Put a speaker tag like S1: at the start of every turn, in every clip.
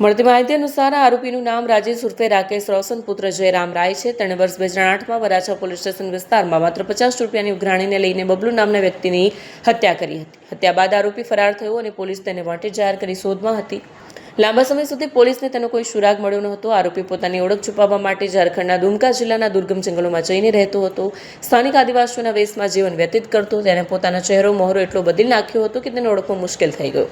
S1: મળતી માહિતી અનુસાર આરોપીનું નામ રાજેશ ઉર્ફે રાકેશ રોશન પુત્ર જયરામ રાય છે. તેણે વર્ષ 2008માં વરાછા પોલીસ સ્ટેશન વિસ્તારમાં માત્ર 50 રૂપિયાની ઉઘરાણીને લઈને બબલુ નામના વ્યક્તિની હત્યા કરી હતી. હત્યા બાદ આરોપી ફરાર થયો અને પોલીસ તેને વોન્ટેડ જાહેર કરી શોધમાં હતી. લાંબા સમય સુધી પોલીસને તેનો કોઈ સુરાગ મળ્યો ન હતો. આરોપી પોતાની ઓળખ છુપાવવા માટે ઝારખંડના દુમકા જિલ્લાના દુર્ગમ જંગલોમાં જઈને રહેતો હતો. સ્થાનિક આદિવાસીઓના વેશમાં જીવન વ્યતીત કરતો. તેને પોતાનો ચહેરો મોહરો એટલો બદલી નાખ્યો હતો કે તેને ઓળખવો મુશ્કેલ થઈ ગયો.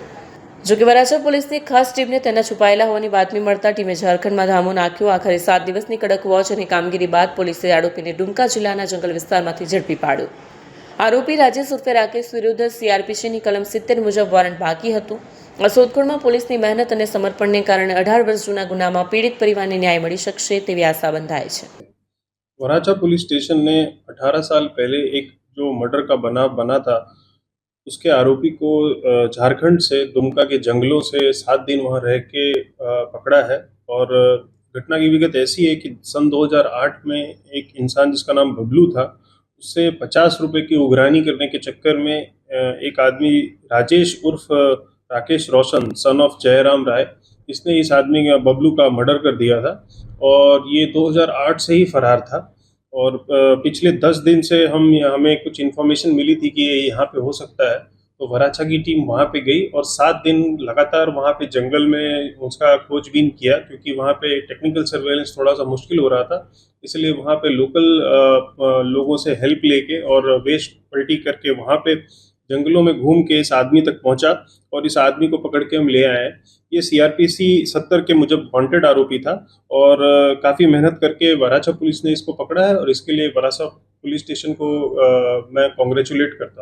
S1: જોકે વરાછા પોલીસની ખાસ ટીમને તેના છુપાયેલા હોવાની બાતમી મળતા ટીમે ઝારખંડમાં ધામો નાખ્યો. આખરે 7 દિવસની કડક વોચ અને કામગીરી બાદ પોલીસે આરોપીને ડુમકા જિલ્લાના જંગલ વિસ્તારમાંથી ઝડપી પાડ્યો. આરોપી રાજેશ ઉર્ફે રાકેશ વિરુદ્ધ CRPCની કલમ 70 મુજબ વોરંટ બાકી હતું. આ શોધખોળમાં પોલીસની મહેનત અને સમર્પણને કારણે 18 વર્ષ જૂના ગુનામાં પીડિત પરિવારને ન્યાય મળી શકશે તેવી આશા બંધાય છે.
S2: वराछा पुलिस स्टेशन ने 18 साल पहले एक जो मर्डर का बनाव बना था, उसके आरोपी को झारखंड से दुमका के जंगलों से 7 दिन वहाँ रह के पकड़ा है। और घटना की विगत ऐसी है कि सन 2008 में एक इंसान जिसका नाम बबलू था, उससे 50 रुपए की उघरानी करने के चक्कर में एक आदमी राजेश उर्फ राकेश रोशन सन ऑफ जयराम राय, इसने इस आदमी का बबलू का मर्डर कर दिया था। और ये 2008 से ही फरार था। और पिछले 10 दिन से हमें कुछ इन्फॉर्मेशन मिली थी कि ये यहाँ पे हो सकता है, तो वराछा की टीम वहाँ पे गई और 7 दिन लगातार वहाँ पे जंगल में उसका खोजबीन किया, क्योंकि वहाँ पे टेक्निकल सर्वेलेंस थोड़ा सा मुश्किल हो रहा था। इसलिए वहाँ पे लोकल लोगों से हेल्प लेके और वेश पलटी करके वहाँ पे जंगलों में घूम के इस आदमी तक पहुँचा और इस आदमी को पकड़ के हम ले आए हैं। ये CRPC 70 के मुजब वांटेड आरोपी था और काफ़ी मेहनत करके वराछा पुलिस ने इसको पकड़ा है और इसके लिए वराछा पुलिस स्टेशन को मैं कॉन्ग्रेचुलेट करता हूँ।